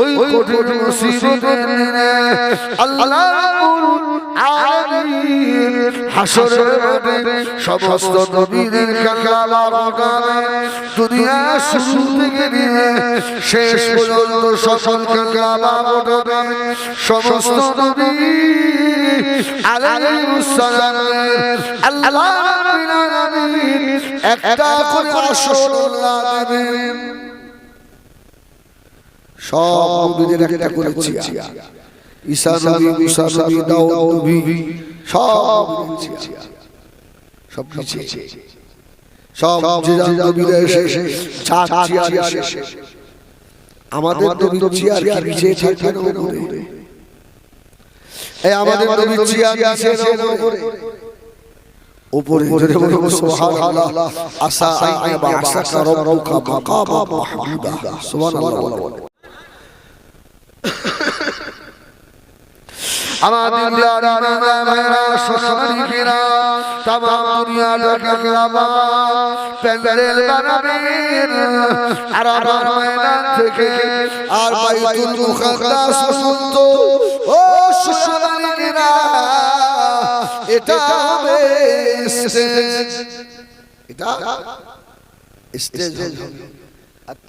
ওই কঠিন মুসিবতের দিনে আল্লাহ রাব্বুল আলামিন হাসরের মাঠে সমস্ত নবীদের কালাম গাবে দুনিয়া শুরু থেকে নিয়ে শেষ পর্যন্ত সকল কালাম গাবে সমস্ত নবী আলাইহিস সালাম আল্লাহ রাব্বুল আলামিন একটা করে আসল্লাহ দেবেন সব নবীদের একটা করে চিয়া ঈসা নবী মুসা নবী দাউদ নবী সব চিয়া সব চিয়া সব যে নবীরা এসে চিয়া এসে আমাদের নবী চিয়া কি নিচে থাকবে না উপরে এই আমাদের নবী চিয়া নিচে না উপরে উপরে জোরে বলো সুবহানাল্লাহ আসা আই বা'সাকা রাব্বুকা মাকামা মাহমুদা সুবহানাল্লাহ আমাদের লারা সসরিকেরা तमाम दुनिया ঢাকা প্যান্ডেল বানাবেন আরাফার ময়দান থেকে আর বাইতুল মুকাদ্দাস পর্যন্ত ও সসরিকেরা এটা হবে স্টেজ এটা স্টেজ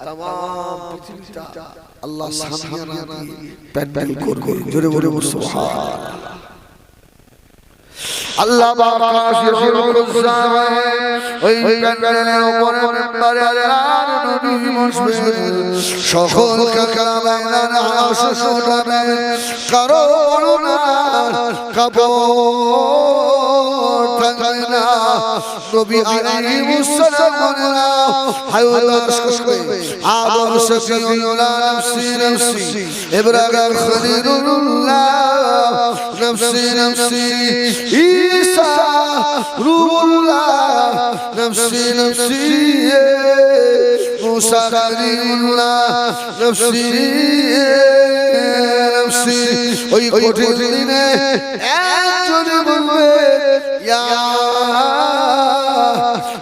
तमाम পৃথিবীটা আল্লাহ সামনে প্যান্ডেল করবে জোরে বলে সুবহানাল্লাহ আল্লাহ বাকাশির কুরসামে ওই প্যান্ডেলের উপরে মিম্বরে আল্লাহর নবী বসবেন সকল কালামের হাস শোনাবে কারো না কাপড় টাঙায় না নবী আলাইহিস সালাম হাওলাস করবে আদম সফিউল্লাহ নফসি নফসি ইব্রাহিম খলিলুল্লাহ নফসি নফসি ঈসা রূহুল্লাহ নফসি নফসি মুসা খলিলুল্লাহ নফসি নফসি ওই কঠিন দিনে একজন বলবে ইয়া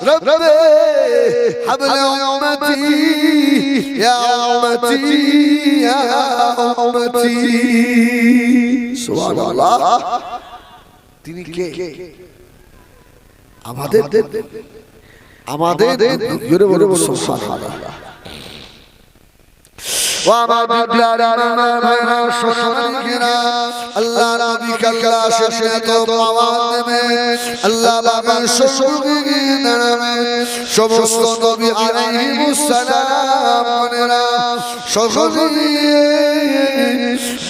রব্বে হাবল উম্মতি ইয়া উম্মতি ইয়া উম্মতি সুবহানাল্লাহ তিনি কে আমাদের জোরে বলে সুবহানাল্লাহ وما بلادنا بين شركنا الله نبي كلا ششيت مواد में الله बाबा شركنا में সমস্ত নবী আলাইহিস সালাম মনেরা সকলে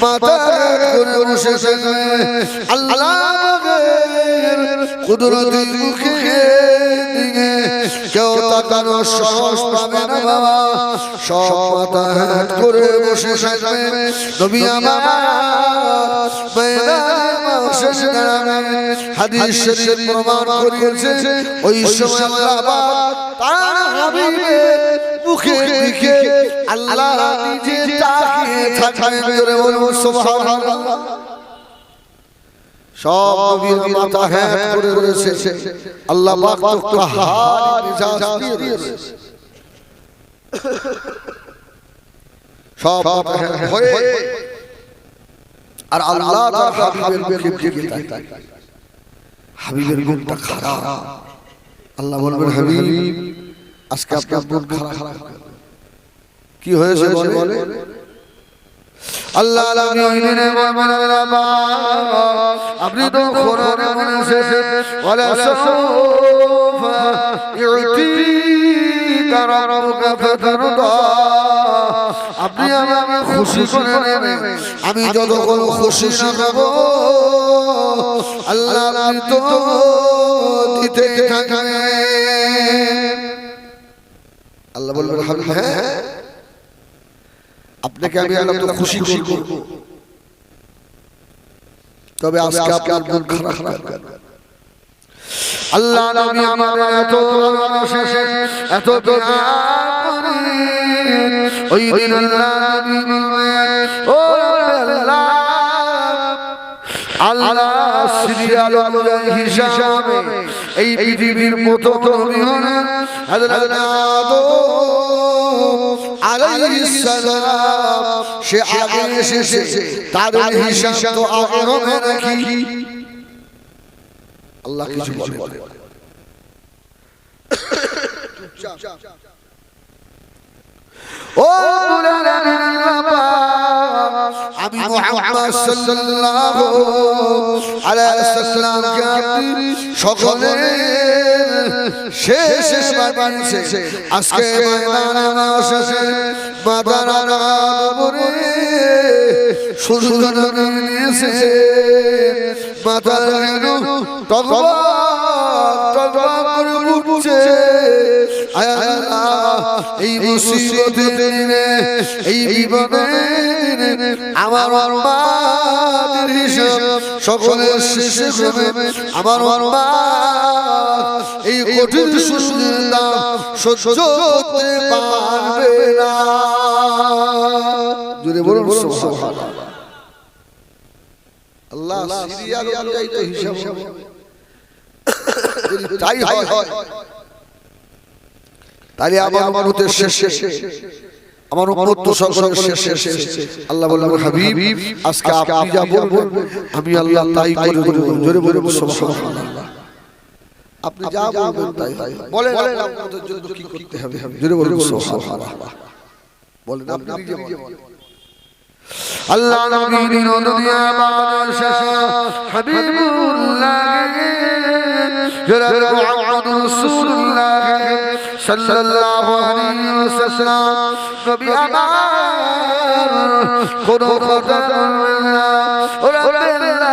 মাথা করে বসে আল্লাহর কুদরতি মুখে দিকে কেউ তাকানো সাহস পাবে না বাবা সব মাথা হাত করে বসে থাকবে নবী আমার ময়দানে বসে দাঁড়াবে হাদিস শরীফ প্রমাণ করিয়েছে ওই সময় আল্লাহ পাক তার হাবিবের মুখের দিকে আল্লাহ নিজে তাকিয়ে থাকবেন জোরে বলুন সুবহানাল্লাহ সব নবীর মাথা হাত করে রয়েছে আল্লাহ পাক তো কাহার মিজাজ দিয়ে দিয়েছে সব হয়ে আর আল্লাহ তার হাবিবের মুখের দিকে তাকায় হাবিবের মুখটা খারাপ আল্লাহ বলবেন হাবিব আজকে আপনার মুখ খারাপ কি হয়েছে বলে আল্লাহ আলামিনে বলবেন আপনি তো কোরআনে বলেছেন ওয়ালা সাউফা ইউতিকা রাব্বুকা ফাতারদা আপনি আমাকে খুশি করে নেবেন আমি যতক্ষণ খুশি না হব আল্লাহ আপনি তো দিতে থাকবেন আল্লাহ বলবেন হ্যাঁ আপনাকে আমি আল্লাহ তো খুশি করব তবে আজকে আপনার মন খারাপ আল্লাহ নবী আমাদের এত ভালোবাসে এত দয়া করে ওই দিন আল্লাহ নবী বলবেন ও আল্লাহ আল্লাহ সিরিয়াল অনুযায়ী হিসাবে এই পৃথিবীর মতো নবী হলেন হযরত আদম আলাইহিস সালাম সে আগে এসেছে তার হিসাব তো আগে হবে নাকি আল্লাহ কিছু বলে ও আমি মুহাম্মদ সাল্লাল্লাহু আলাইহি ওয়াসাল্লামকে আপনি সকলের শেষ বানিয়েছে আজকে ময়দানে শেষে মাদানা বরে সুজুদ নিয়েছে মাদানা তকবা করে উঠছে আয় আল্লাহ এই মুসিবতের দিনে এই বিপদের দিনে আমার মায়ের হিসাব সকলের শেষে হবে আমার মা এই কঠিন সুযোগের দাম সহ্য করতে পারবে না জোরে বলুন সুবহানাল্লাহ আল্লাহ সিরিয়াল অনুযায়ী তো হিসাব হবে তাই হয় তাহলে আমার হতে শেষে আমার উম্মত তো সকলের শেষে আল্লাহ বললেন হাবিব আজকে আপনি যা বলবেন আমি আল্লাহ তাই করে দেব জোরে বলুন সুবহানাল্লাহ আপনি যা বলবেন তাই হয় বলেন আপনাদের জন্য কি করতে হবে জোরে বলুন সুবহানাল্লাহ বলেন আপনি নিজে বলেন আল্লাহ নবীর দুনিয়া বাবার শেষে হাবিবুল্লাহ জোরে মুহাম্মদ রাসূলুল্লাহ সাল্লাল্লাহু আলাইহি ওয়াসাল্লাম নবী আমার কোন কথা বলবেন না ও রাব্বিল্লাহ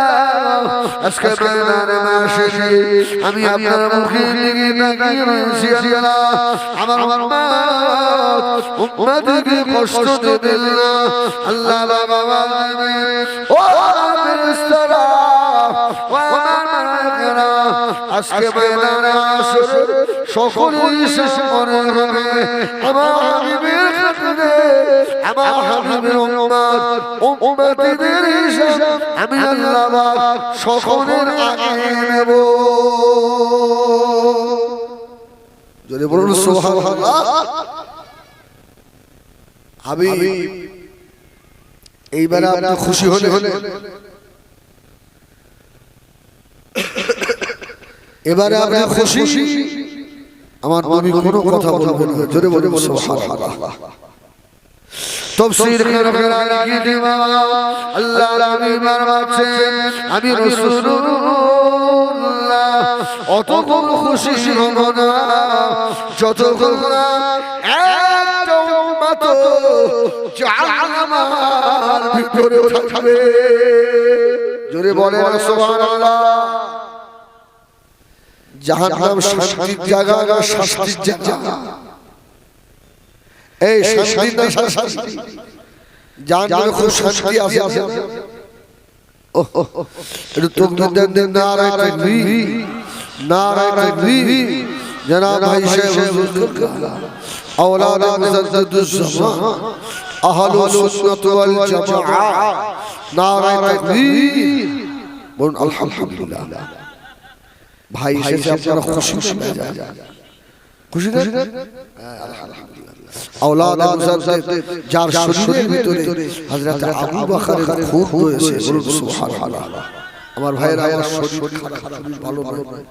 আজকে ময়দানে মাসে আমি আপনার মুখের দিকে তাকিয়ে রয়েছি আল্লাহ আমার উম্মতকে কষ্ট দেবেন না আল্লাহ বাবা ও ফেরেশতারা ও আমার মালায়েকারা আজকে ময়দানে আসরে সকলেই সামনে হবে আমার হাবিবের খাতিরে আমার হাবিবের উম্মতিদের হিসাব আমি আল্লাহ পাক সকলের আগে নেব জোরে বলুন সুবহানাল্লাহ হাবিব এইবার আপনি খুশি হলে এবারে আপনি খুশি আমার নবী কোনো কথা বলবেন না জোরে বলুন সুবহানাল্লাহ তাফসীর করে লিখে বাবা আল্লাহ নবী ফরমাচ্ছেন আমি রাসূলুল্লাহ অতক্ষণ খুশি হব না যতক্ষণ না একটা উম্মত জাহান্নামের ভিতরে থাকবে জোরে বলেন সুবহানাল্লাহ জাহান্নাম শান্তির জায়গা না শাস্তির জায়গা এই শান্তি না শাস্তি জাহান্নামে খুব শান্তি আছে ও একটু তাকবীর দেন নারায়ে তাকবীর নারায়ে তাকবীর জনাব ভাই সাহেব اولاد مجدد الزمان اهل السنه والجماعه নারায়ে তাকবীর বলুন আলহামদুলিল্লাহ ভাই এসে আপনারা খুশি হয়ে যান খুশি না আলহামদুলিল্লাহ اولاد مجدد যার শরীরের ভিতরে হযরত আবু বকরের খুন হয়েছে বলুন সুবহানাল্লাহ আমার ভাইরা আমার শরীর খারাপ ভালো নয়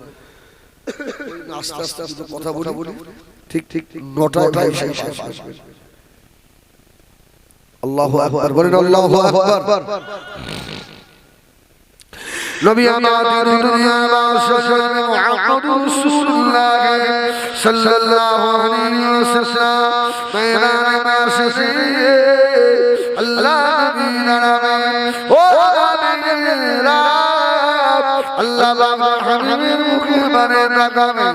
আস্তে আস্তে কথা বলি ঠিক 9টায় ভাই আসবে আল্লাহু আকবার বলেন আল্লাহু আকবার নবী আমাদের দুনিয়া বাদশাহ মুহাম্মদুর রাসূলুল্লাহ সাল্লাল্লাহু আলাইহি ওয়াসাল্লাম ময়দানে মাসে আল্লাহ নবীর নামে ও আমিরা আল্লাহ বাবা হাবিবের মুখে বারে তাকাবে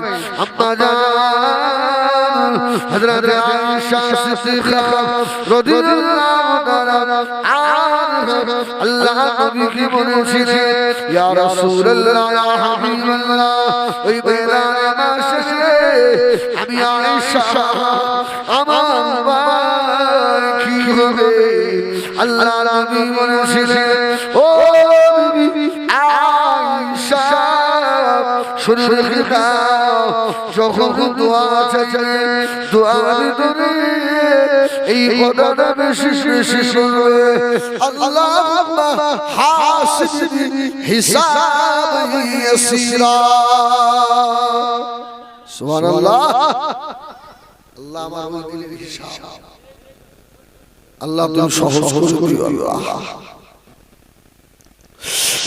আম্মা জান হযরত আয়েশা সিদ্দিকা রাদিয়াল্লাহু তাআলা আনহা আল্লাহ নবীকে বলেছিলেন ইয়া রাসূলুল্লাহ ইয়া হাবিবাল্লাহ ওই ময়দানে মাসে আমি আয়েশা আমার কি হবে আল্লাহ নবী বলেছিলেন ও বিবি আয়েশা শুনে রেখে দাও যখন দোয়া চাইলে দোয়ার ভিতরে এই কথাটা বেশি বেশি শুনবে আল্লাহুম্মা হাসিবনি হিসাবান ইয়াসীরা সুবহানাল্লাহ আল্লাহ আমার দিলের হিসাব আল্লাহ তুমি সহজ করে দিও আল্লাহ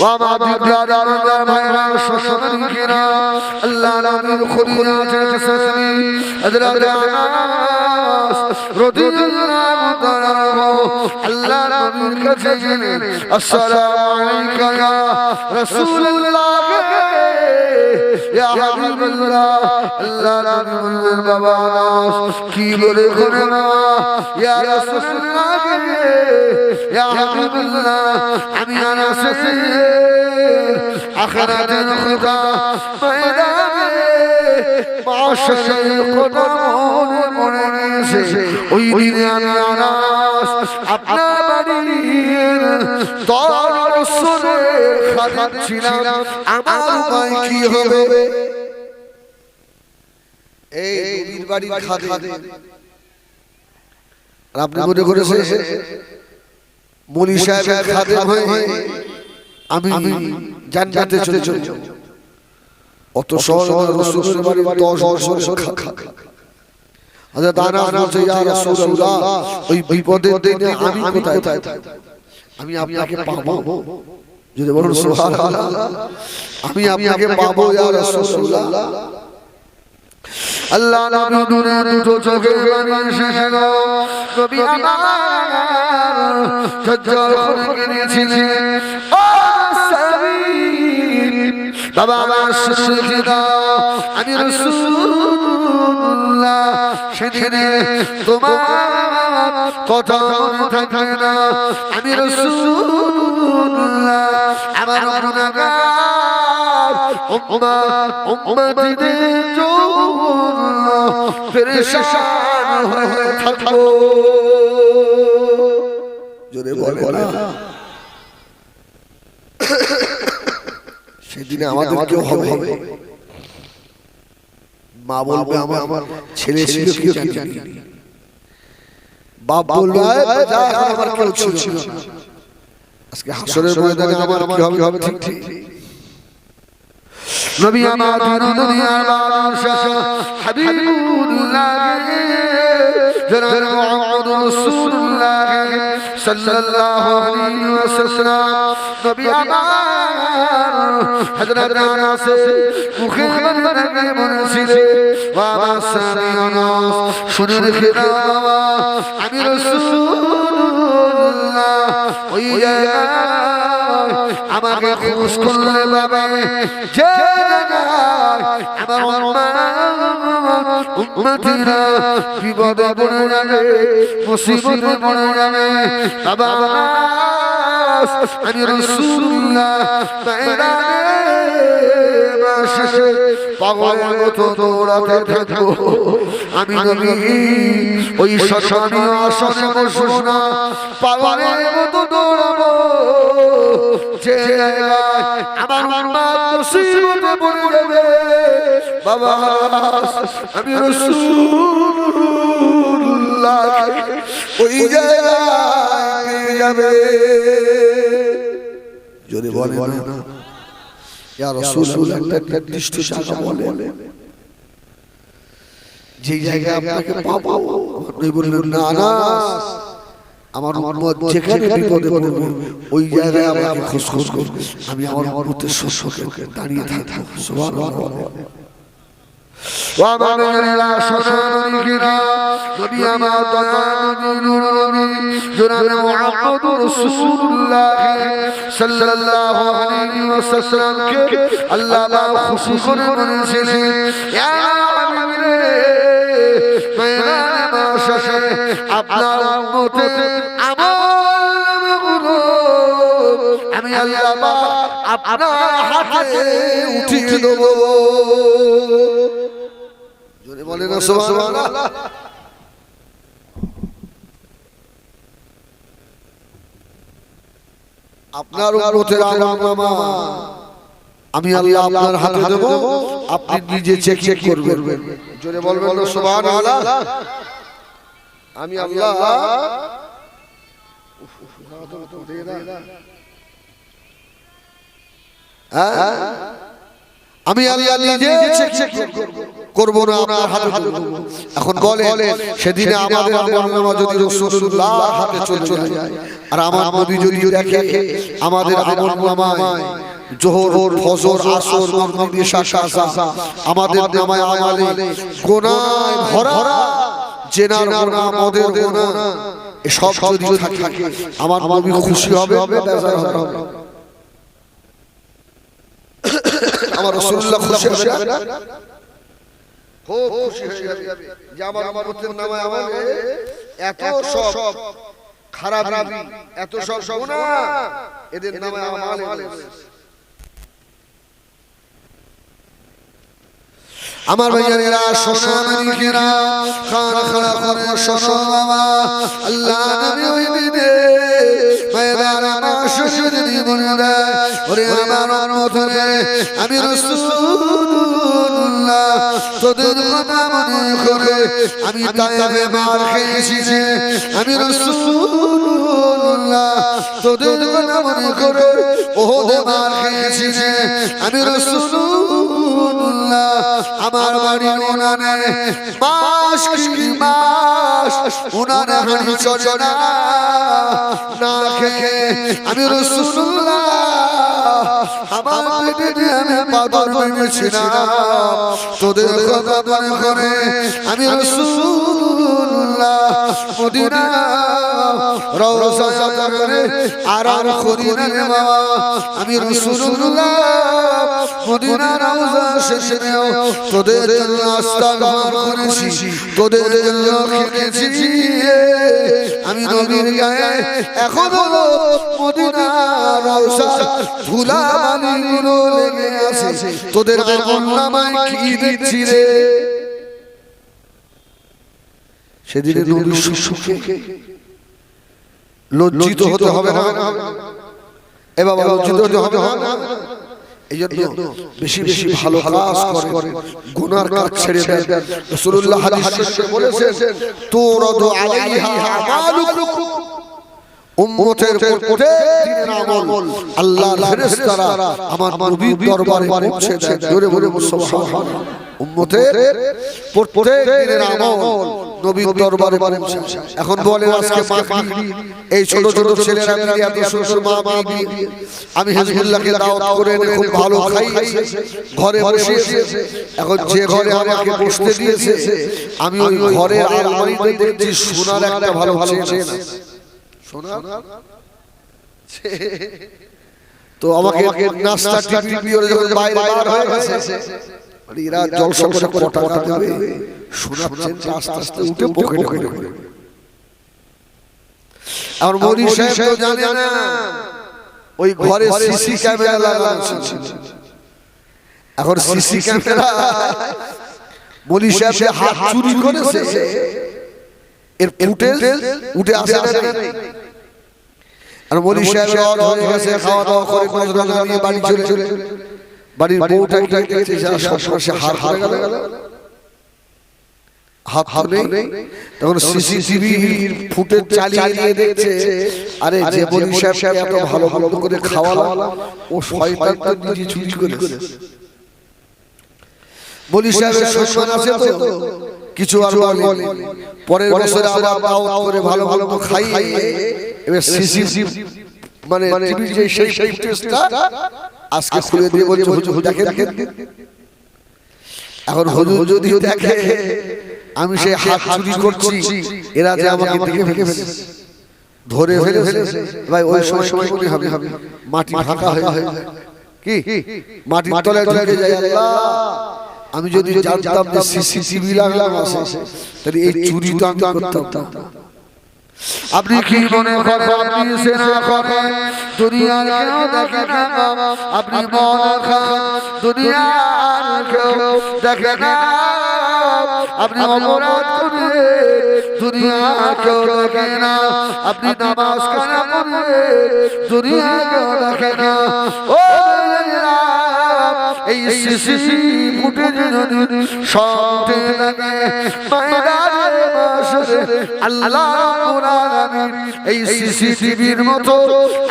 وما تدار ভাইরা শোষণ কিনা আল্লাহ নবীর খুলিয়া জেসমি হযরত আনাস রাদিয়াল্লাহু তাআলা আল্লাহ নবীর কাছে গেলেন আসসালামু আলাইকা ইয়া রাসূলুল্লাহ ইয়া হাবিবাল্লাহ আল্লাহ নবীর বাবা আনাস কি বলে করে না ইয়া রাসূলুল্লাহ ইয়া হাবিবাল্লাহ আমি আনাস আখিরাতের খুদা ময়দানে মাশারের খুদা মনে নিয়েছে ওই দিনে আমি আনাস আপনার বাড়ির দর রাসূলের খাদিম ছিলাম আমার উপায় কি হবে এই নবীর বাড়ির খাদিম আর আপনি মনে করেছেন মনি সাহেবের খাদিম হয়ে আমি জান্নাতে চলে যাব অত সহজ রাসূলের বাড়ি 10 বছর হযরত আনাস বলছে ইয়া রাসূলুল্লাহ ওই বিপদের দিনে আমি কোথায় আমি আপনাকে পাবো যদি বলেন সুবহানাল্লাহ আমি আপনাকে পাবো ইয়া রাসূলুল্লাহ আল্লাহ নবী নূরের দুটো চোখে পানি এসে গেল নবী আমার সজ্জল করে নিয়েছিলেন বাবা আমার সুশীল দাও আমি রাসূলুল্লাহ সেদিনে তোমার কথা মনে থাকে না আমি রাসূলুল্লাহ আমার গুনাহগার উম্মতিদের জন্য পেরেশান হয়ে থাকবো জোরে বলে না সেদিনে আমাদের কেউ হবে মা বলবে আমার ছেলে ছিল কি জানি বাপ বলবে যা আমার কেউ ছিল আজকে হাসরের ময়দানে আমার কি হবে ঠিক নবী আমার দুনিয়ার বাদশাহ হাবিবুল্লাহ জনাব মুহাম্মদ রাসূলুল্লাহ সাল্লাল্লাহু আলাইহি ওয়াসাল্লাম নবী আমার হযরত আনাস মুখে বলতে বলেছিলেন বাবা সামি আনাস শুনে রেখে দাও আমি রাসূলুল্লাহ ওই আমাকে খুশ করলে বাবা যে আমার উম্মতিরা বিপদে পড়ে যাবে মুসিবতে পড়ে যাবে বাবা আমি রাসূলুল্লাহ ময়দানে মাশে পাগলের মতো দৌড়াতে থাকবো আমি নবী ওই শ্মশানে আসনে বসবো না পাগলের মতো দৌড়াবো যে আমার উম্মত মুসিবতে পড়ে যাবে বাবা আমি রাসূলুল্লাহ ওই জায়গায় পেয়ে যাবে যদি বলে না ইয়া রাসূলুল্লাহ একটা নির্দিষ্ট জায়গা বলে যে জায়গায় আপনাকে পাবো আপনি বললেন না আনাস আমার উম্মত যেখানে বিপদে পড়বে ওই জায়গায় আমাকে খুশ করবে আমি আমার উম্মতের শোষকে দাঁড়িয়ে থাকবো সুবহানাল্লাহ وَمَنَّا شَرَّنِكِرَا نبي ما نبي جناب محمد رسول الله صلى الله عليه وسلم کے اللہ لا خصوصاً منزل یا حبیبی میدان معاشر اپنا امت আমি আল্লাহ আপনার হাতে উঠিয়ে দেব জোরে বলে না সুবহানাল্লাহ আপনার উম্মতের আমলনামা আমি আল্লাহ আপনার হাতে দেব আপনি নিজে চেক করবেন। জোরে বলবেন সুবহানাল্লাহ। আমি আল্লাহ আমি আল্লাহ নিজে চেক করব না, আপনার হাতে দেব। এখন বলেন সেদিনে আমাদের আমলনামা যদি রাসূলুল্লাহর হাতে চলে যায় আর আমার নবী যদি দেখে আমাদের আমলনামায় যোহর ফজর আসর মাগরিব ইশা কাজা আমাদের নামায় আমালে গুনাহ ভরা, জেনার গুনাহ, মদের গুনাহ, এই সব যদি থাকে আমার নবী খুশি হবে, বেজার হবে। আমার রাসূলুল্লাহ খুশি হবে না? খুব খুশি হয়ে যাবে যে আমার উম্মতের নামে আমালে এত সব খারাপি, এত সব গুনাহ এদের নামে আমালে। আমার ভাইয়েরা শোনো মালিকেরা, খানা করে শোনো বাবা, আল্লাহ নবী ওই দিনে মায়ের মাস যদি বলে দেয় ওরে আমার উম্মতরে আমি রাসূলুল্লাহ তোদের কথা মনে করে আমি তায়েফে মার খেয়েছি, আমি রাসূলুল্লাহ তোদের কথা মনে করে ওহদে মার খেয়েছি, আমি রাসূলুল্লাহ আমার বাড়ি উনানে মাস কি মাস উনানে হাঁড়ি চলে না খেয়ে আমি রাসূলুল্লাহ আমার পেটে আমি পাথর মেরেছিলাম তোদের কথা মনে করে আমি রাসূলুল্লাহ মদিনা রওজা করে আরাম করি না বাবা, আমি রাসূলুল্লাহ মদিনা রওজা শেষেও তোদের জন্য ইস্তিগফার করেছি, তোদের জন্য কেঁদেছি, আমি নবীর গায়ে এখনো মদিনা রওজা ধুলাবালিগুলো লেগে আছে, তোদের আমলনামায় কি দিচ্ছি রে? সেদিনে নবী সুখে লজ্জিত হতে হবে না? এ বাবা লজ্জিত হতে হবে না? এই জন্য বেশি বেশি ভালো কাজ করে, গুনার কাজ ছেড়ে দেন। রাসূলুল্লাহ হাদিসে বলেছেন তুরাদু আলাইহা আমালুকুম, উম্মতের প্রত্যেকদিনের আমল আল্লাহর ফেরেশতারা আমার নবীর দরবারে পৌঁছে দেন। জোরে বলে সুবহানাল্লাহ। উম্মতের প্রত্যেকদিনের আমল নবীর দরবারে পৌঁছে। এখন বলে আজকে মাগরিব এই ছোট ছোট ছেলেরা মিলে এত সুন্দর মাগরিব আমি হিজবুল্লাহকে দাওয়াত করে এনে খুব ভালো খাইয়েছি, ঘরে বসিয়েছি। এখন যে ঘরে আমাকে বসতে দিয়েছে আমি ওই ঘরের আলমারিতে দেখছি সোনার একটা ভালো ভালো চেন, সোনা তো আমাকে নাস্তা টিপি ওরে যখন বাইরে বার হয়ে গেছে এরা জলসা করে টাকা দেবে, সোনার চেনটা আস্তে আস্তে উঠে পকেটে ঢোকে। আর মনি সাহেব তো জানে না ওই ঘরে সিসি ক্যামেরা লাগানো ছিল। এখন সিসি ক্যামেরা মনি সাহেব হাত চুরি করেছে, এর ফুটেজ উঠে আসে না। আর মনি সাহেব হয়ে গেছে, খাওয়া দাওয়া করে নজর লাগিয়ে বাড়ি চলে বাড়ির বউটাকে দেখতে যা সবসময় হাত হারে গেল, হাত নেই। তখন সিসিটিভি ফুটেজ চালিয়ে দেখছে আরে যে মনি সাহেব এত ভালো ভালো করে খাওয়ালাম ও শয়তান তো নিজে চুরি করেছে। মনি সাহেবের সম্মান আছে তো কিছু আর বলে, পরের বছরে আবার দাওয়াত করে ভালো ভালো খাইয়ে এবার সিসিটিভি মানে টিভি যে সেই ফুটেজটা আজকে খুলে দিয়ে বলছে হুজুর দেখেন। এখন হুজুর যদি দেখে আমি সেই হাত চুরি করছি, এরা যে আমাকে দেখে ফেলেছে ধরে ফেলেছে, ভাই ওই সময় কি হবে? মাটি ঢাকা হয়ে যায়, কি মাটির তলায় ঢুকে যায়। আল্লাহ আমি যদি জানতাম যে সিসিটিভি লাগানো আছে তাহলে এই চুরি তো আমি করতাম না। আপনি কি মনে করেন আপনি সেনা করেন দুনিয়ার কেউ দেখে না? আপনি মনে করেন দুনিয়ার কেউ দেখে না? আপনি অপরাধ করে দুনিয়ার কেউ দেখে না? আপনি নামাজ কাজা করে দুনিয়ার কেউ দেখে না? ও এই সিসি ফুটেজে যদি সবতে লাগে ময়দানে মাশরে আল্লাহ রাব্বুল আলামিন এই সিসিটিভির মতো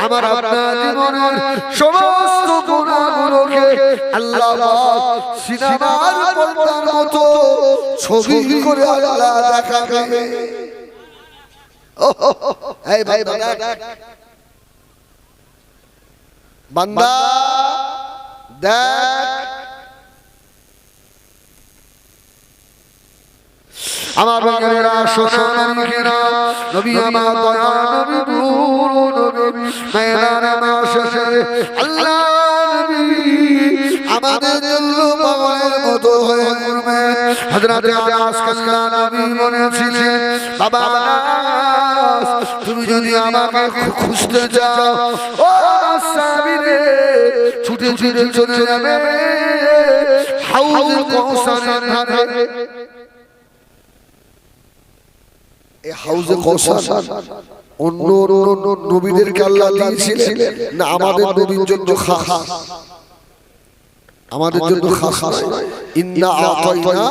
আমার আপনার জীবনের সমস্ত গুনাহগুলোকে আল্লাহ পাক সিনেমার পর্দার মতো ছবি করে আল্লাহ দেখাবে। এই বান্দা দেখ আমার বাংলারা সোনামণিরা নবী আমার দয়া নবী নূর নবী ময়দানে মাশরে আল্লাহ নবী আমাদের জন্য পাগলের মতো হয়ে ঘুরবে। হযরত আনাস কাল্লা নবী বলেছিলেন বাবা আনাস তুমি যদি আমাকে খুঁজতে যাও ও সাবিরে ছুটে ছুটে চলে যাবে হাউজে কাউসারের ধারে। এই হাউজে কাউসার অন্য অন্য নবীদেরকে আল্লাহ দিয়েছিলেন না আমাদের নবীর জন্য খাস? আমাদের জন্য খাস নয়। ইন্না আতাইনা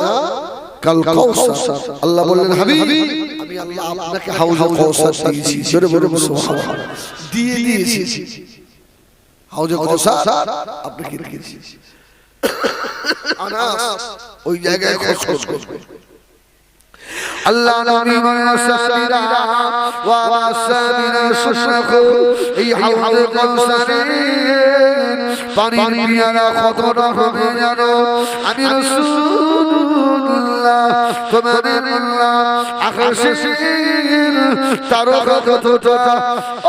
কাল কাউসার আল্লাহ বললেন হাবিব আমি আল্লাহ আপনাকে হাউজে কাউসার দিয়েছি। জোরে বলে সুবহানাল্লাহ। দিয়ে দিয়েছি হাউজে কাউসার আপনাকে দিয়েছি। আনাস ওই জায়গায় খোঁজ করবে আল্লাহ নবী বলেন সাবিরা ওয়া সাবিরা শুশরাকু এই হাউজে কাউসারে পানি পিয়ারা কতটা হবে জানো? আমি রাসূলুল্লাহ তোমাদের আল্লাহ আকাশের তারকা কতটা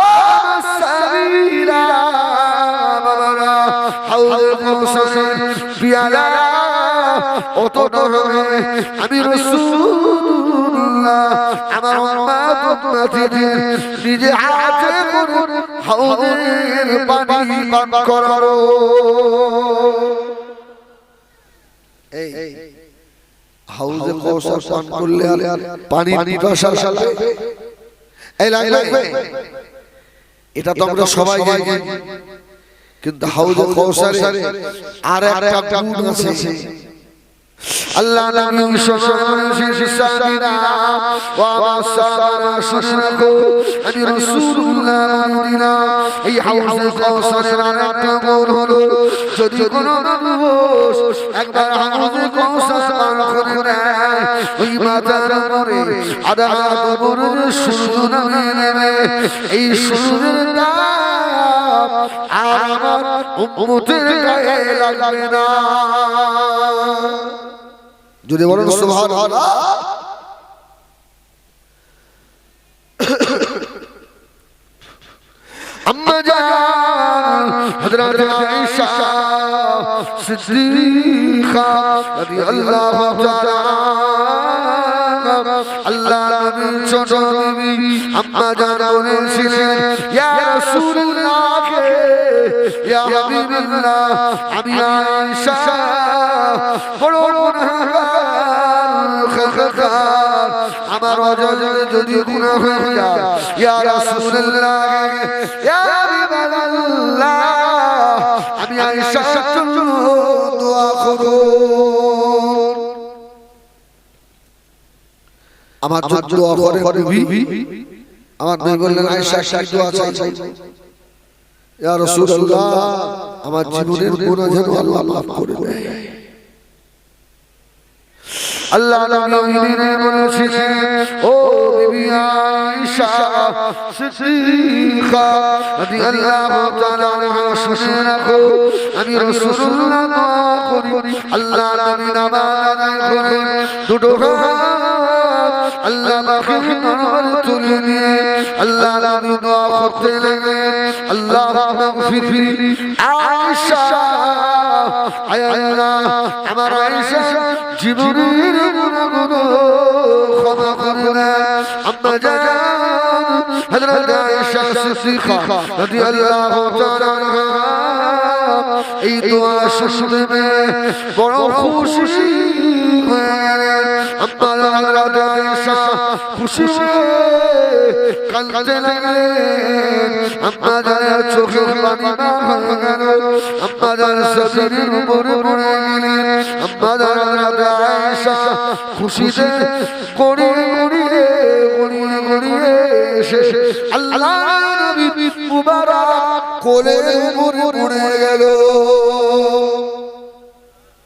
ও সাবিরা বাবারা হাউজে কাউসারে পিয়ারা অতটা হবে। আমি রাসূলুল্লাহ আমার উম্মত উম্মতিদের নিজে হাতে করে হাউজের পানি পান করাবো। এই হাউজে কাউসার পান করলে আর পানি পিপাসা লাগবে? এই লাগবে? এটা তো আমরা সবাই জানি, কিন্তু হাউজে কাউসারে আর একটা গুণ আছে। আল্লাহ নবী সাবিরা ওয়া সাবিরা শুশরাকু আমি রাসূলুল্লাহ মদিনা এই হাউজে কাউসারের আরেকটা গুণ হলো যদি কোনো মানুষ একবার হাউজে কাউসার পান করে নেয় ওই মাথার উপরে আধা কবরের সূর্য নামে নেমে এই সূর্যের তাপ আর আমার উম্মতের গায়ে লাগবে না। যদি বলেন সুবহানাল্লাহ। আম্মা জান হযরত আয়েশা সিদ্দিকা রাদিয়াল্লাহু তাআলা আল্লাহ নবীর ছোট নবী আম্মা জান বলেছিলেন ইয়া রাসূলুল্লাহ ইয়া হাবিবাল্লাহ আমি আয়েশা বড় গুনাহগার আমার অজান্তে যদি গুনাহ হয়ে যায় ইয়া রাসূলুল্লাহ ইয়া হাবিবাল্লাহ আমি আয়েশার জন্য দোয়া করুন। আমার জন্য দোয়া করে নবী আমার নবী বললেন আয়েশা একটা দোয়া চাই ইয়া রাসূলুল্লাহ আমার জীবনের গুনাহ যেন আল্লাহ মাফ করে দেয়। আল্লাহ নবী বলেছিলেন ও বিবি আয়েশা সিদ্দিকা রাদিয়াল্লাহু তাআলা আনহা শুনে রাখো আমি রাসূলুল্লাহ দোয়া করি আল্লাহ নবী নামাজ আদায় করে দুটো হাত আল্লাহ পাকের দরবারে তুলে নিয়ে আল্লাহ নবী দোয়া করতে লাগলেন আল্লাহুম্মা গফিরলি আয়েশা আয় আল্লাহ আমার আয়েশা জীবনের গুনাহগুলো ক্ষমা করবেন। আম্মা জান হযরত আয়েশা সিদ্দিকা রাদিয়াল্লাহু তাআলা আনহা এই দোয়া শুনে বড় খুশি হলেন। আম্মা হযরত আয়েশা খুশি হয়ে কাঁদতে লাগলেন। আম্মা জানের চোখের পানি বার হয়ে গেল। আম্মা আম্মা জান সাবিরের উপরে পড়ে গেলেন আম্মা জান আয়েশা খুশিতে গড়িয়ে গড়িয়ে এসে আল্লাহর নবী মুবারক কোলের উপরে পড়ে গেল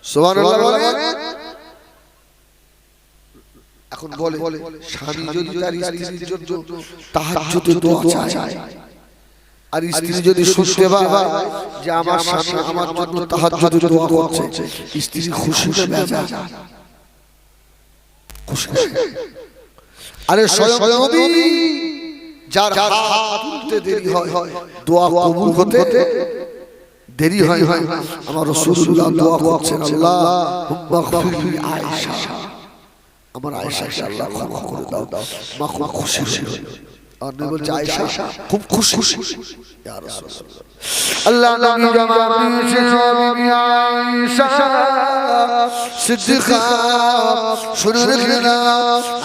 সুবহানাল্লাহ বলেন এখন বলে স্বামী যদি তার স্ত্রীর জন্য তাহাজ্জুদে দোয়া চায় আর স্ত্রী যদি শুনতে পায় যে আমার স্বামী আমার জন্য তাহাজ্জুদে দোয়া করছে স্ত্রী খুশি হবে খুশি আরে স্বয়ং নবী যার হাত তুলতে দেরি হয় দোয়া কবুল হতে দেরি হয় আমার রাসূলুল্লাহ দোয়া করছেন আল্লাহুম্মা গফির আয়েশা আমার আয়েশাকে আল্লাহ ক্ষমা করে দাও মা খুব খুশি হলো আর নবী বলছে আয়েশা খুব খুশি ইয়া রাসূলুল্লাহ আল্লাহ নবী জবাব দিয়েছেন বিবি আয়েশা সিদ্দিকা শুনে রেখে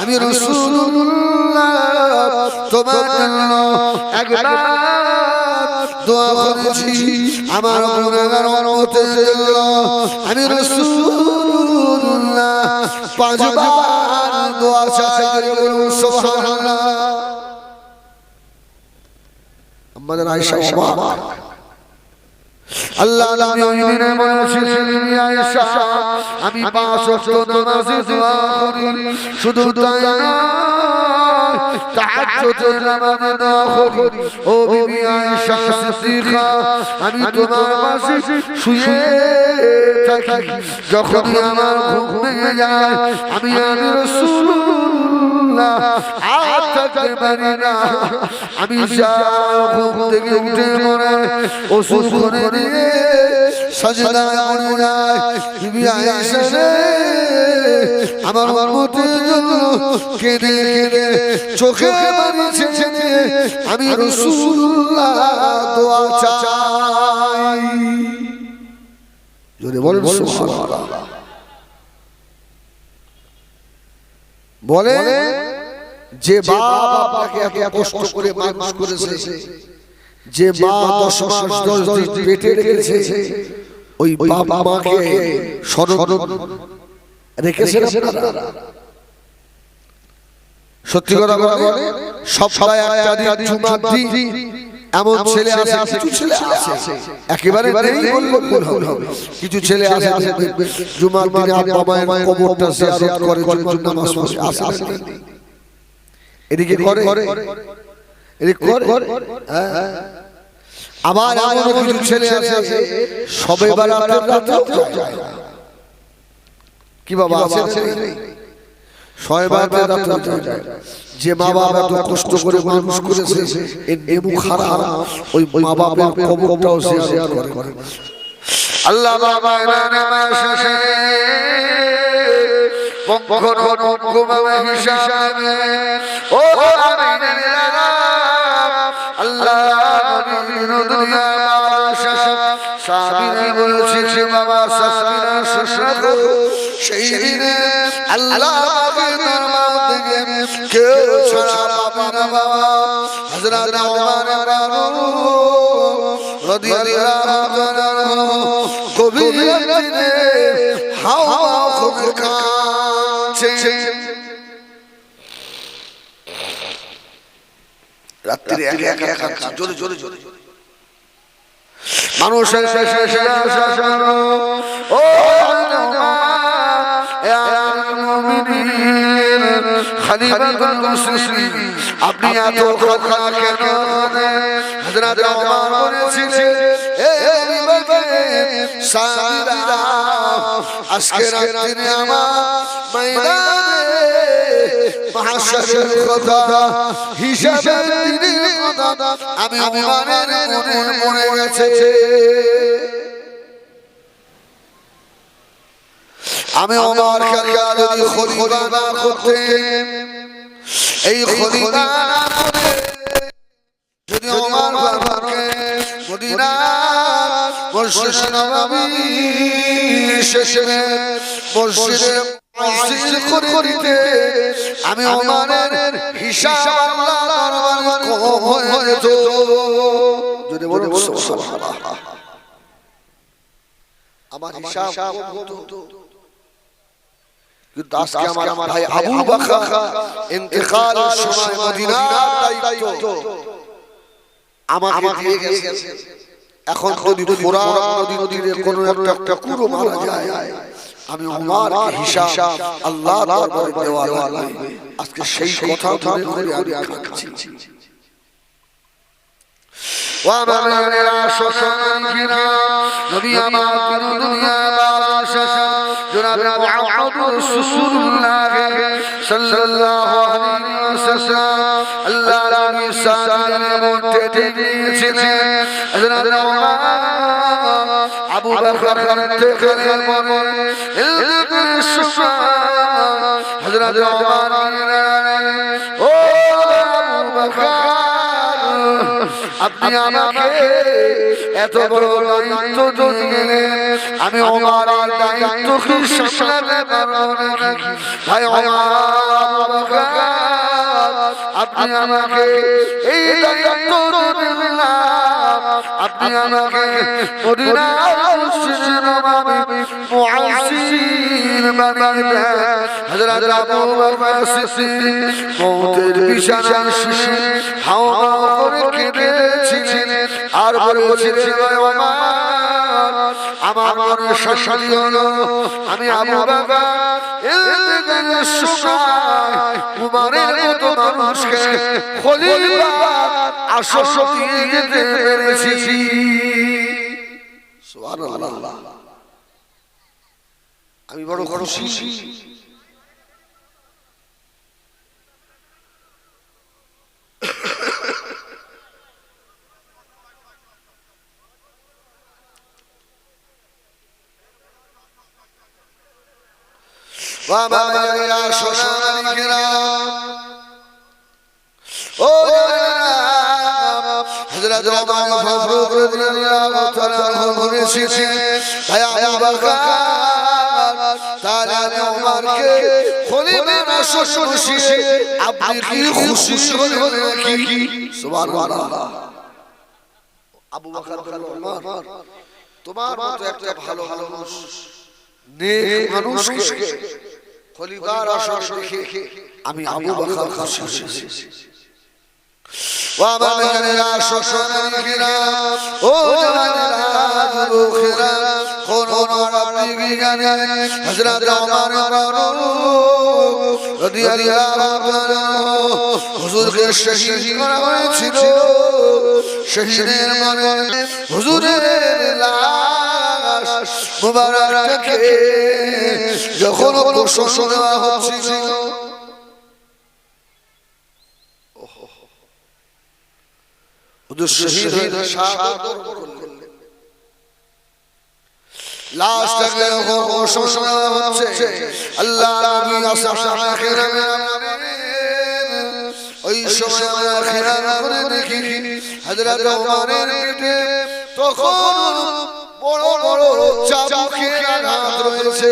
আমি রাসূলুল্লাহ তোমার জন্য একবার দোয়া করেছি আমার গুনাহগার উম্মতের জন্য আমি রাসূলুল্লাহ পাঁচবার দোয়া চাই বলুন সুবহানাল্লাহ আমাদের আয়েশা অবাক আল্লাহ নবীর বলেছিলেন আয়েশা আমি পাঁচ ওয়াক্ত নামাজে দোয়া করি শুধু তাই না তাহাজ্জুদের নামাজে দোয়া করি ও বিবি আয়েশা সিদ্দিকা আমি তোমার পাশে শুয়ে থাকি যখন আমার ঘুম ভেঙে যায় আমি রাসূলুল্লাহ আর থাকতে পারি না আমি ঘুম থেকে উঠে মনে ওযু করে নিয়ে সাজদায় পড়ে যাই বিবি আয়েশা আমার উম্মতের জন্য কেঁদে কেঁদে চোখে পানি ছেড়ে আমি রাসূলুল্লাহ দোয়া চাই জোরে বলেন সুবহানাল্লাহ বলে যে বাপ আপনাকে এত কষ্ট করে মানুষ করেছে যে মা 10 মাস 10 দিন পেটে রেখেছে ওই বাপ মাকে স্মরণ রেখেছেন আপনারা সত্যি কথা বলে সপ্তাহে একটা দিন জুমার দিন এমন ছেলে আছে কিছু ছেলে আছে একেবারে নেই বললে ভুল হবে কিছু ছেলে আছে জুমার দিনে আব্বা মায়ের কবরটা জিয়ারত করে জুমার নামাজ পড়ে আসে এদিকে করে এদিকে করে হ্যাঁ আবার এমন কিছু ছেলে আছে সবে বারাতের রাতেও যায় কি বাবা আছে সবে বারাতের রাতেও যায় যে মা বাবা এত কষ্ট করে মানুষ করেছে এর নেমু খারাপ ওই মা বাবার কবরটাও জিয়ারত করে আল্লাহ বাবা নামাজ শেষে পঙ্কন পঙ্কমা হিসাবে ও আমিনা আল্লাহ নবীর দুনিয়া বাবা শেষে সাবিনা বলেছে বাবা সাবিনা শেষে সেই দিনে আল্লাহ পাকের দরবার থেকে কেউ ছাড়া পাবে না বাবা হযরত ওমর রাদিয়াল্লাহু তাআলা গভীর রাতে হাওয়া খুব কাছে রাত্রি একা একা জোরে জোরে জোরে মানুষের শেষে ও খলিফাতুল মুসলিমিন আপনি এত কথা কেন হযরত ওমর বলেছিলেন এ নবী সাহাবীরা আজকে রাতে আমার ময়দানে মাহশরের কথা হিসাবের দিনের কথা আমি ওমরের মনে গেছে আমি ওমর কালিয়া যদি খলিফা না করতেন এই খলিফা না করে যদি ওমর বাবাকে মদিনা মসজিদ নববী শেষে মসজিদে মসজিদ করিতে আমি ওমরের হিসাব আল্লাহর দরবারে কম হয়ে যেত যদি বলেন সুবহানাল্লাহ আমার হিসাব হতো, কিন্তু আজকে আমার ভাই আবু বকর ইন্তেকালের সময় মদিনার দায়িত্ব আমাকে দিয়ে গেছে। এখন যদি ফোরাত নদীর কোনো একটা কুরু মারা যায়, আমি ওমর হিসাব আল্লাহ দরবারে দেওয়া লাগবে। আজকে সেই কথা মনে করে আমি কাঁদছি। ওয়ামানেরা শোষণ কিনা নবী আমার দুনিয়া বাদশাহ জনাব মুহাম্মদুর রাসূলুল্লাহ সাল্লাল্লাহু আলাইহি ওয়াসাল্লাম আল্লাহর নবী সাল্লাল্লাহু মধ্যে দিয়েছিলেন। হযরত ওমর আবু বকর ইন্তেকালের পরে ইলতিফাত সুফান হযরত ওমর ও আবু বকর আপনি আমাকে এত বড় দায়িত্ব দিলেন, আমি ওমরের দায়িত্ব কি সামলাতে পারবো নাকি? ভাই ওমর আপনি আমাকে এই দায়িত্ব দিলেন, আপনি আমাকে মদিনার মসজিদের নববী মুআজ্জিন বানালেন। হযরত আবু বকর সিদ্দিক মওতের বিছানায় শুয়ে হাওয়া করে কেঁদেছিলেন আর বলেছিলেন, আমার মনে শান্তি হলো, আমি আবু বকর ইন্তেকালের সময় উমরের মতো মানুষকে খলিফার আসন দিয়ে যেতে পেরেছি। সুবহানাল্লাহ, আমি বড় খুশি। ওয়ামানেরা শোষণ কিনা ও হযরত ওমর ফারুক রাদিয়াল্লাহু তাআলা বলেছেন, ভাই আবু বকর তাআলা ওমরকে খলিফার আসনে বসিয়ে আপনি কি খুশি হলেন নাকি? সুবহানাল্লাহ। আবু বকর বলল, ওমর তোমার মতো একটা ভালো মানুষ, নেক মানুষকে খলিফার আসনে রেখে আমি আবু বকর খুশি হয়েছি। ওয়ামানেরা শোষণ কিনা ও জানেরা যুবকেরা, কোন নবী জানেন হযরত ওমর ফারুক রাদিয়াল্লাহু আনহু হুজুরকে শহীদ করা হয়েছিল। শহীদের মানে হুজুরের লাশ মুবারককে যখন গোসল দেওয়া হচ্ছিল, হুজুর শহীদ হয়ে শাহাদাত বরণ করলেন। লাশটাকে যখন গোসল দেওয়া হচ্ছে, আল্লাহ নবী আসহাবে কিরাম ওই সময় আমরা খেয়াল করে দেখি হযরত ওমরের পেটে তখন বড় বড় চাবুকের আঘাত রয়েছে।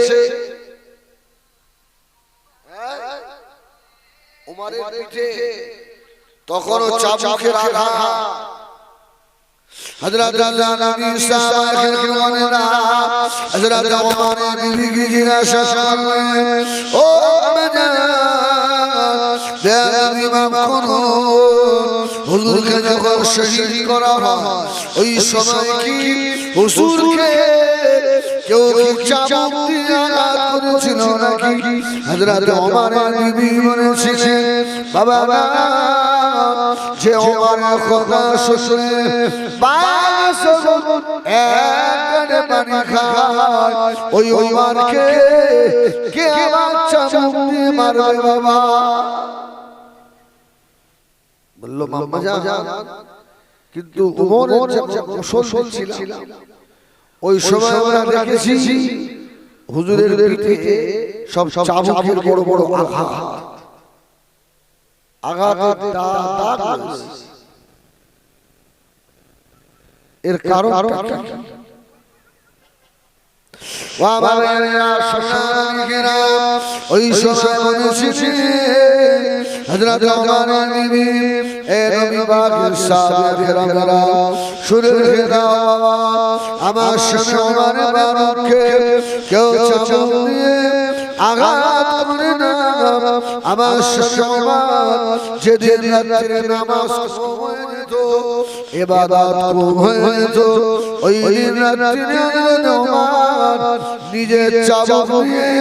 ওমরের পেটে তখন চাবুকের আঘাত। হযরত নবী সাহাবায়ে কেরামেরা হযরত ওমরের বিবিকে জিজ্ঞাসা করলেন, ও আম্মা হুজুরকে যখন শহীদ করা হয় ওই সময় কি হুজুরকে কেউ চাবুক দিয়ে আঘাত করেছিল নাকি? হযরত ওমরের বিবি বলেছিলেন, বাবা যে ওমরের কথা শুনে বাস এক পানি খায় ওই ওমরকে কে আবার চাবুক দিয়ে মারবে বাবা? বলল মাম্মা জান, কিন্তু ওমরের যখন গোসল ছিল ওই সময় আমরা দেখেছি হুজুরের পিঠে সব চাবুকের বড় বড় আঘাত দাগ। এর কারণ ওই সময় বলেছি হযরত ওমর বিবি এ নবী পাকের সাহাবী কেরামরা শুনে দাও আমার সামনে ওমর বারুককে কেউ চাবুক দিয়ে আঘাত করে না আমার সামনে ওমর যেদিন রাত্রে নামাজ কম হয়ে যেত ইবাদত কম হয়ে যেত ওই দিন রাত্রে ওমর নিজের চাবুক দিয়ে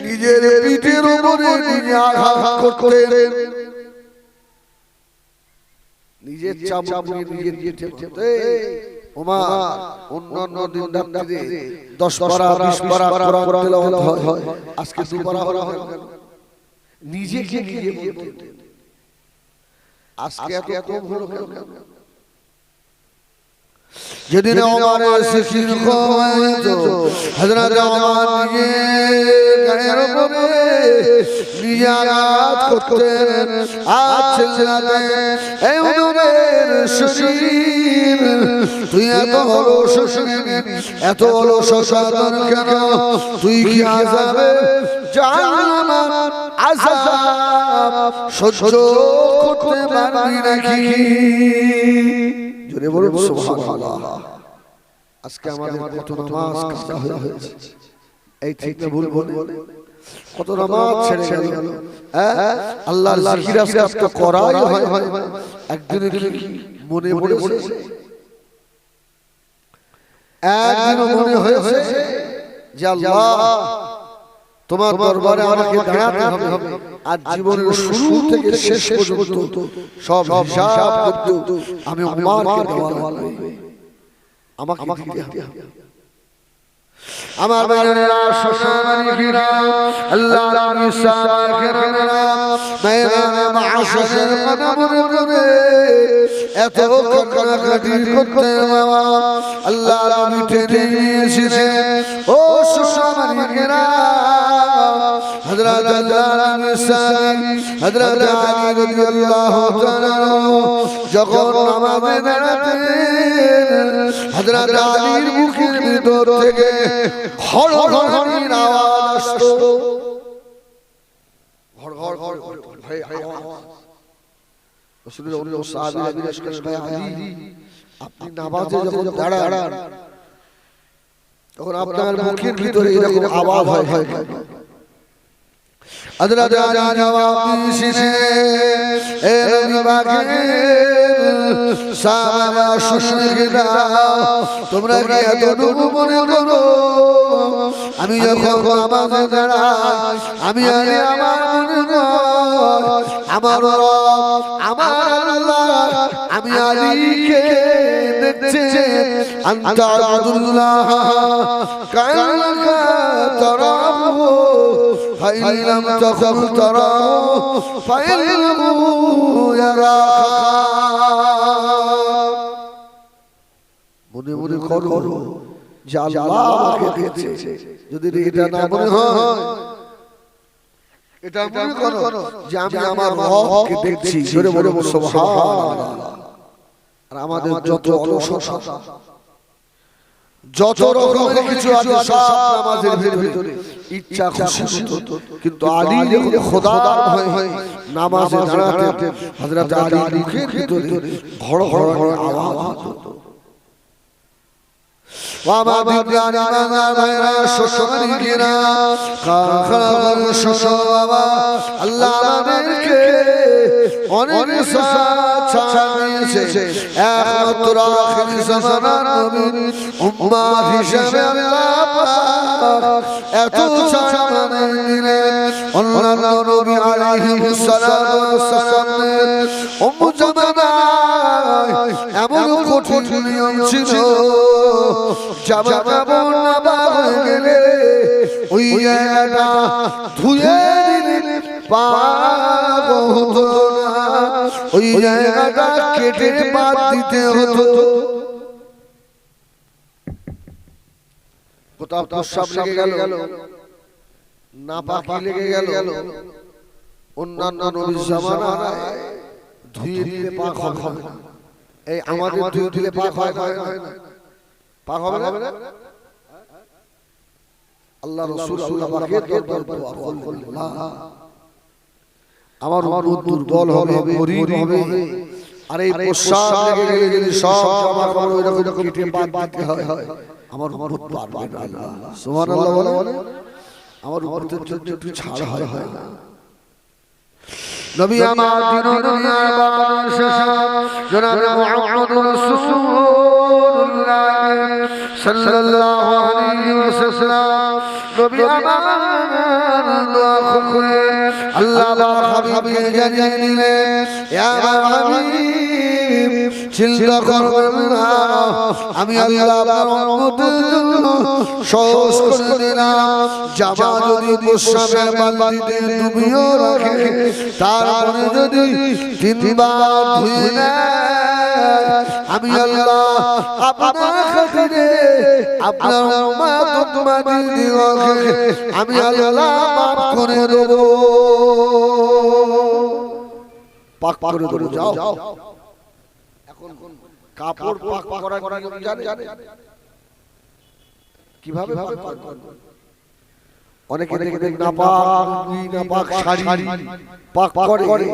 নিজের পিঠের উপরে নিজে আঘাত করতেন নিজের চাবুক দিয়ে নিজের পিঠে ওমর অন্যান্য দিন রাত্রে 10 পারা 20 পারা কোরআন তেলাওয়াত হয় আজকে 2 পারা হয় নিজেকে নিজে বলতেন আজকে এত কম হলো কেন যেদিন ওমরের শিশির হয়েছে হযরত ওমর নিজে গায়ের উপরে নিজে আঘাত করতেন আর ছিলেন এই ওমরের শরীর তুই এত হলো শরীর এত হলো শসাদর কেন তুই কি আযাবে জাহান্নামের আযাব সহ্য করতে পারবি নাকি জোরে বলুন সুবহানাল্লাহ আজকে আমাদের কত নামাজ কাজা হয়েছে এই থেকে ভুল বলে কত নামাজ ছেড়ে গেল হ্যাঁ আল্লাহর জিকির আজকে করাই হয় একদিন কি মনে পড়েছে একদিন মনে হয়েছে যে আল্লাহ তোমার দরবারে আমাকে দাঁড়াতে হবে আজ জীবনের শুরু থেকে শেষ পর্যন্ত সব হিসাব করতে আমি ওমরকে দেওয়া লাগবে আমাকে দিতে হবে আমার ভাইয়েরা শোষণীরা আল্লাহর মিসাকিরা মেরা মাশারের কদমের উপরে এত কান্নাকাটি করতে বাবা আল্লাহর মিঠে নিয়েছিলেন ও শোষণীরা হযরত আল্লাহর মিসাকি হযরত আলী রাদিয়াল্লাহু তাআলা যখন নামাজে দাঁড়াতেন হযরত আলীর মুখের ভিতর থেকে ঘড়ঘড়ির আওয়াজ আসতো ঘড়ঘড় ভয় আওয়াজ রাসূলের অন্য সাহাবীরা জিজ্ঞেস করেন ভাই আলী আপনি নামাজে যখন দাঁড়ান তখন আপনার মুখের ভিতরে এরকম আওয়াজ হয় হযরত আলী জবাব দিয়েছিলেন এ নবী পাকের সাহাবা শুশুরা তোমরা কি এতটুকু মনে করো আমি যখন নামাজে দাঁড়াই আমি আলী আমার মনে করি আমার রব আমার আল্লাহ আমি আলীকে দেখছে আনতা আব্দুল্লাহ কান্নাকা তারাহু ফাইন লাম তাকুন তারাহু ফাইনহু ইয়ারাকা মনে মনে করো যে আল্লাহ আমাকে দেখছে যদি এটা না মনে হয় এটা মনে করো যে আমি আমার রবকে দেখছি জোরে বলে সুবহানাল্লাহ আর আমাদের যত অলসতা যত রকমের কিছু আছে সব নামাজের ভিতরে ইচ্ছা খুশি কিন্তু আলী যখন খোদার ভয় নামাজে দাঁড়াতেন হযরত আলীর মুখের ভিতরে ঘড় ঘড় আওয়াজ হতো বাবা বিজ্ঞানী বাবা ভাইরা শোষণীরা খাখার শোষণ বাবা আল্লাহ আমাদেরকে অনেক ছাড়িয়েছে একমাত্র আখির জামানার নবী উম্মাত হিসেবে আল্লাহ পাক এত ছাড়া দিলেন অন্যান্য নবী আলাইহিস সালাতু ওয়াস সালামের উম্মু জামানায় এমন কঠিন নিয়ম ছিল জামা কাপড় না পাওয়া গেলে ওই জায়গাটা ধুয়ে দিলে পাপ হতো না ওই জায়গাটা কেটে বাদ দিতে হতো কোথাও প্রস্রাব লেগে গেল না পাকি লেগে গেল অন্যান্য নবীর জামানায় ধুয়ে দিলে পাক হবে না এই আমাদের ধুয়ে দিলে পাক হয় না পাক হবে না আল্লাহ রাসূল আল্লাহ পাকের দরবার দোয়া করলেন আমার উম্মত দুর্বল হবে, গরীব হবে। আর এই প্রসাদ লেগে গেলে যদি সব জামা কাপড় এরকম কেটে বাদ দিতে হয়, আমার উম্মত পারবে না। আল্লাহ সুবহানাল্লাহ বলে, আমার উম্মতের জন্য একটু ছাড় হয় না। নবী আমার দিন দুনিয়ার বাদশাহ জনাব মুহাম্মদুর রাসূলুল্লাহ সাল্লাল্লাহু আলাইহি ওয়াসাল্লাম, নবী আমার দোয়া করে আল্লাহ পাক হাবিব জানিয়ে দিলেন, ইয়া হাবিব চিন্তা করবেন না, আমি আল্লাহ আপনার উম্মতের জন্য সহজ করে দিলাম। জামা যদি গোসলের বালতিতে ডুবিয়ে রাখে, তারপরে যদি 3 বার ধুয়ে নেয়, আমি আল্লাহ আপনার খাতিরে আপনার উম্মতকে আমি আল্লাহ মাফ করে দেব, পাক করে দেব। যাও এখন কাপড় পাক করার নিয়ম জানে কিভাবে পাক করবে? অনেকে দেখবেন নাপাক শাড়ি পাক করে,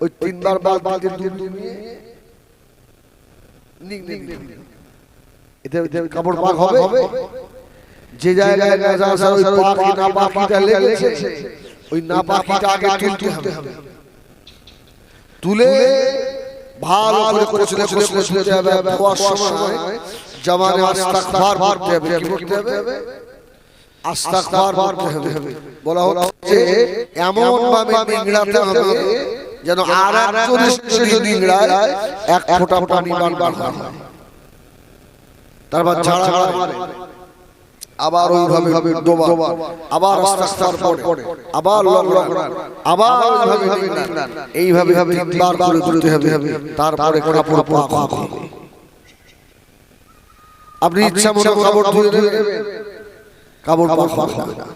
ওই 3 বার বালতিতে দুধ নিয়ে এতে কাপড় পাক হবে। যে জায়গায় নাজাসা ওই পাক নাপাকিটা লেগেছে, ওই নাপাকিটা আগে তুলতে হবে, তুলে ভালো করে ধুতে হবে। ধোয়ার সময় জামানে আস্তাগফার পড়তে হবে। কি করতে হবে? আস্তাগফার পড়তে হবে। বলা হচ্ছে এমন ভাবে নিংড়াতে হবে যেন আরেকজন এসে যদি নিংড়ায় এক ফোঁটা পানি বার হয়। তারপর ঝাড়া মারে, আবার ওইভাবে ডোবা, আবার আস্তাগফার পড়ে, আবার লড়ান, আবার ওইভাবে নিংড়ান। এইভাবে 3 বার করে ধুতে হবে, তারপরে কাপড় পাক হবে। আপনি ইচ্ছা মতো কাপড় ধুয়ে দেবেন, কাপড় পাক হবে না।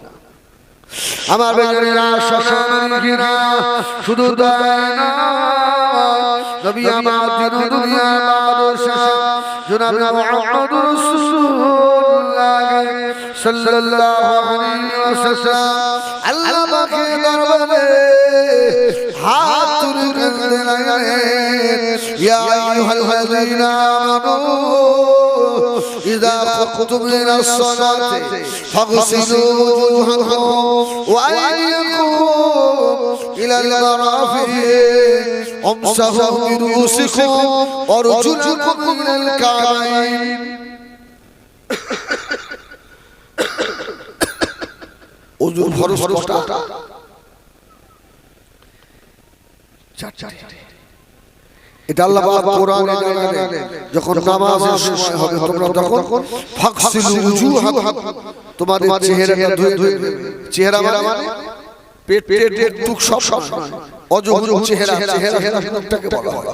আমার বেজনীরা শশাঙ্গীরা শুধু তাই না, নবী আমার দিন দুনিয়ার বাদশাহ জনাব মুহাম্মদুর রাসূলুল্লাহ সাল্লাল্লাহু আলাইহি ওয়াসাল্লাম আল্লাহ পাকের দরবারে হাত তুলে কাঁদতে লাগলেন, ইয়া আইয়ুহাল্লাযীনা আমানু ইযা কুমতুম ইলাস সালাতি ফাগসিলু ওজুহাকুম ওয়া আইদিয়াকুম ইলাল মারাফিক আমসাহু বিরুসিকুম ওয়া আরজুলাকুম ইলাল কাবাইন। ওযুর ফরজটা এটা আল্লাহ পাক কোরআনে জানালেন, যখন নামাজের সময় হবে তোমরা তখন ফাগসিলু ওজুহাকুম, তোমাদের চেহারাটা ধুয়ে দেবে। চেহারা মানে পেটের টুক সব নয়, অজু চেহারা মুখটাকে বলা হয়।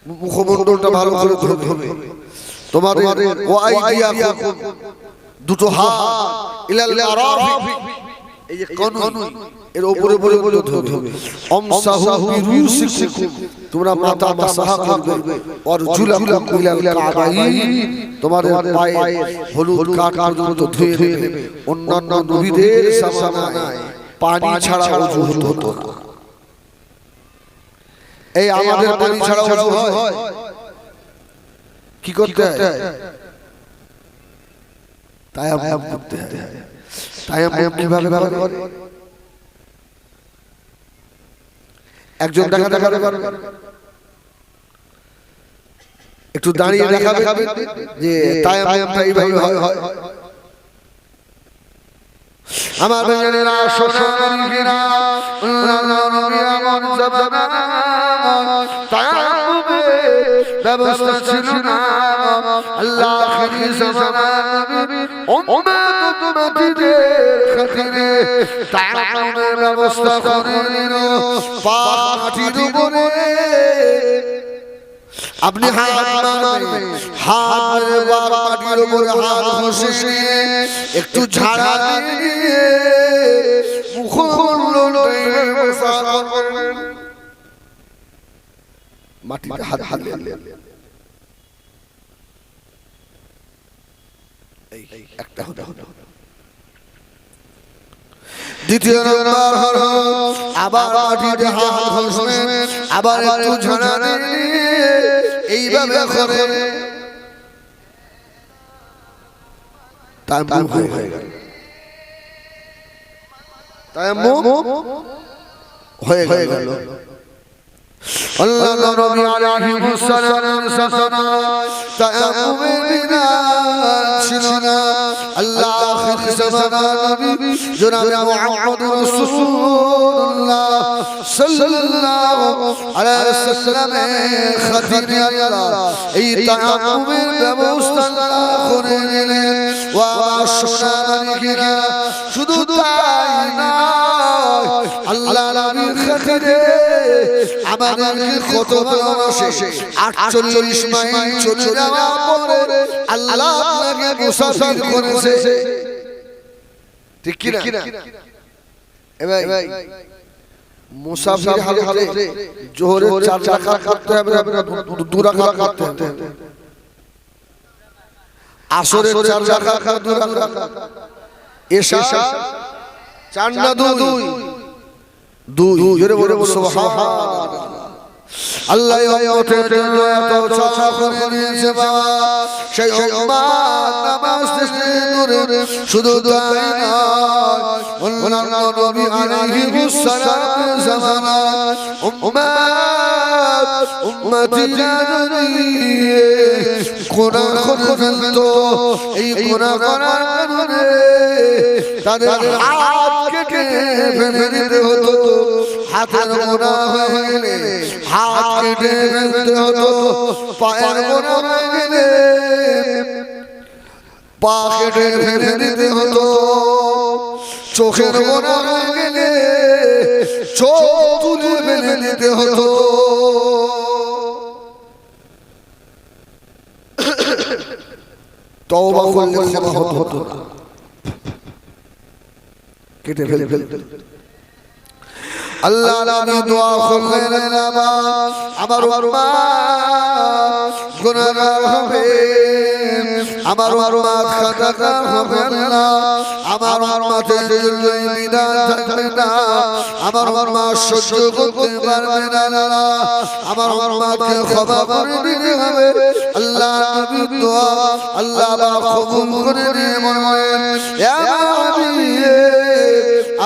মুখমণ্ডলটা ভালো করে ধুতে হবে। তোমাদের ওয়া আইদিয়াকুম, দুটো হাত ইলাল মারাফিক, এই যে কনুই এর উপরে ধুতে হবে। আমসাহু বিরুসিকুম, তোমরা মাথা মাসাহা করবে। আরজুলাকুম ইলাল কাবাইন, তোমাদের পায়ে হলুদ কাট পর্যন্ত ধুয়ে দেবে। অন্যান্য নবীদের জামানায় পানি ছাড়া ওযু হতো না। এই আমাদের পানি ছাড়া ওযু হয়? কি করতে হয়? তায়াম্মুম করতে হয়। তায়াম্মুম কিভাবে করে? একজন দেখাতে পারবে, একটু দাঁড়িয়ে দেখাবে যে তায়াম্মুমটা এইভাবে হয়। আমার বেজনীরা শশাঙ্গীরা নবী আমার জামানা তায়াম্মুমের ব্যবস্থা ছিল না। আল্লাহ আখিরি জামানা নবীর উম্মতদের খাতিরে তায়াম্মুমের ব্যবস্থা করে দিল। পাক মাটির উপরে আপনি হাত মারবেন, হাত মাটির উপরে হাত ঘষে একটু ঝাড়া দিয়ে মুখমণ্ডলে মাসাজ করবেন। মাটিতে হাত দিলেন, এই একটা হতে দ্বিতীয় নম্বর হলো আবার মাটিতে হাত ঘষবেন, আবার একটু ঝাড়া দিয়ে এইভাবে করে তায়াম্মুম হয়ে গেল। তায়াম্মুম হয়ে গেল। আল্লাহ নবী আলাইহিস সালাম তায়াম্মুমের বিধান ছিল না। আল্লাহ আখির জামানার নবী জনাবে মুহাম্মদুর রাসূলুল্লাহ সাল্লাল্লাহু আলাইহি ওয়াসাল্লামের খাতিরে আল্লাহ এই তায়াম্মুমের ব্যবস্থা করে দিলেন। ওয়া মাশাআল্লাহ, শুধু তাই না, আল্লাহ নবীর খাতিরে আমাদেরকে কত ভালোবাসে। 48 মাইল চলে যাওয়ার পরে আল্লাহ আপনাকে মুসাফির করেছে, ঠিক কি না? ভাই মুসাফির হালতে জোহরে 4 রাকাত করতে হবে, 2 রাকাত করতে হবে। আসরে 4 রাকাত, 2 রাকাত। এশা 4 না 2 জোরে বলে সুবহানাল্লাহ। আল্লাহ উম্মতের জন্য এত চাওয়া করে নিয়েছে বাবা, সেই উম্মত নামাজ শেষে দূরে শুধু তাই নয়, অন্যান্য নবী আলাইহিস সালাম জামানায় উম্মতিরা যদি গুনাহ করে ফেলতো, এই গুনাহ করার কারণে তাদের হাত কেটে ফেলে দিতে হতো। হাতের গুনাহ হয়ে গেলে হাত কেটে ফেলতে হতো, পায়ের গুনাহ হয়ে গেলে পা কেটে ফেলে দিতে হতো, চোখের গুনাহ হয়ে গেলে চোখ তুলে ফেলে দিতে হতো। তওবা করলে ক্ষমা হতো না, কেটে ফেলে ফেলতে। আল্লাহ নবী দোয়া করলেন, আমার উম্মত গুনাহগার হবে, আমার উম্মত খাতাকার হবে না, আমার উম্মতের জন্য বিধান থাকবে না, আমার উম্মত সহ্য করতে পারবে না, আমার উম্মতকে ক্ষমা করে দিতে হবে। আল্লাহ নবীর দোয়া আল্লাহ কবুল করে নেন। ইয়া নবী,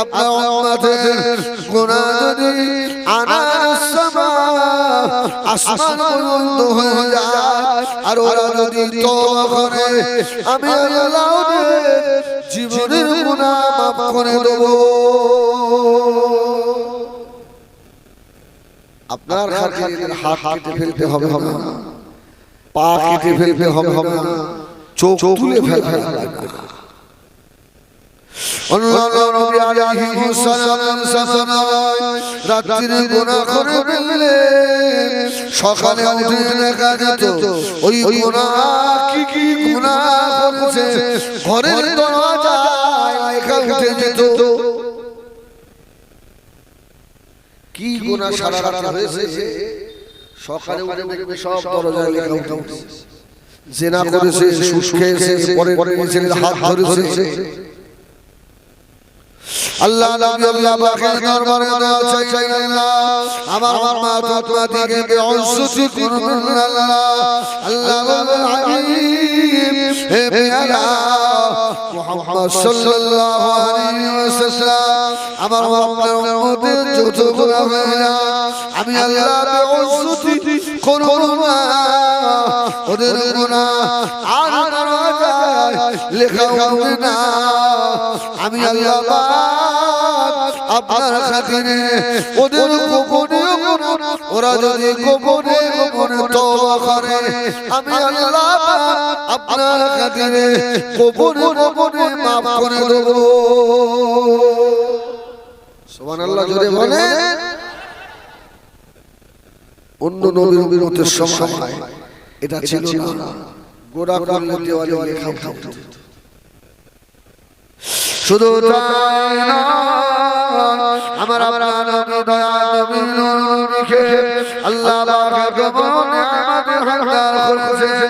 আপনার উম্মতের গুনাহ যদি আনাস সামা আসমান পর্যন্ত হয়ে যায়, আর ওরা যদি তওবা করে, আমি আল্লাহ জীবনের গুনাহ মাফ করে দেব। আপনার খাতিরে হাত কেটে ফেলতে হবে না, পা কেটে ফেলতে হবে না, চোখ তুলে ফেলতে হবে না। নবী আলাইহিস সালাম রাত্রিরে গুনাহ করে ফেললে সকালে উঠে দেখা যেত ওই গুনাহ কি গুনাহ করেছে ঘরের দরজায় লেখা উঠে যেত। কি গুনাহ সারা রাত হয়েছে, সকালে উঠে দেখবে সব দরজায় লেখা উঠেছে। জিনা করেছে, সুদ খেয়েছে, পরে ছেলের হাত ধরেছে। আল্লাহ আল্লাহ পাকের দরবারে দোয়া চাইলেন, আমার মা তোমাদেরকে বেউজ্জতি করবেন আল্লাহ। আল্লাহ আলিম হে পেয়ারা মুহাম্মদ সাল্লাল্লাহু আলাইহি ওয়াসাল্লাম, আমার উম্মতের যত গুনাহ হয় না আমি আল্লাহ বেউজ্জতি করব না, ওদের গুনাহ আর দরজায় লেখা হবে না। আমি আল্লাহ আপনার খাতিরে ওদের গোপনে ওরা যদি গোপনে গোপনে তওবা করে, আমি আল্লাহ আপনার খাতিরে গোপনে গোপনে মাফ করে দেব। সুবহানাল্লাহ জোরে বলেন। অন্য নবীর উম্মতের সময় এটা ছিল না, গোড়া করলে দেওয়ালে লেখা উঠত। শুধু তাই না, আমার নবী দয়া নবীকে আল্লাহ পাক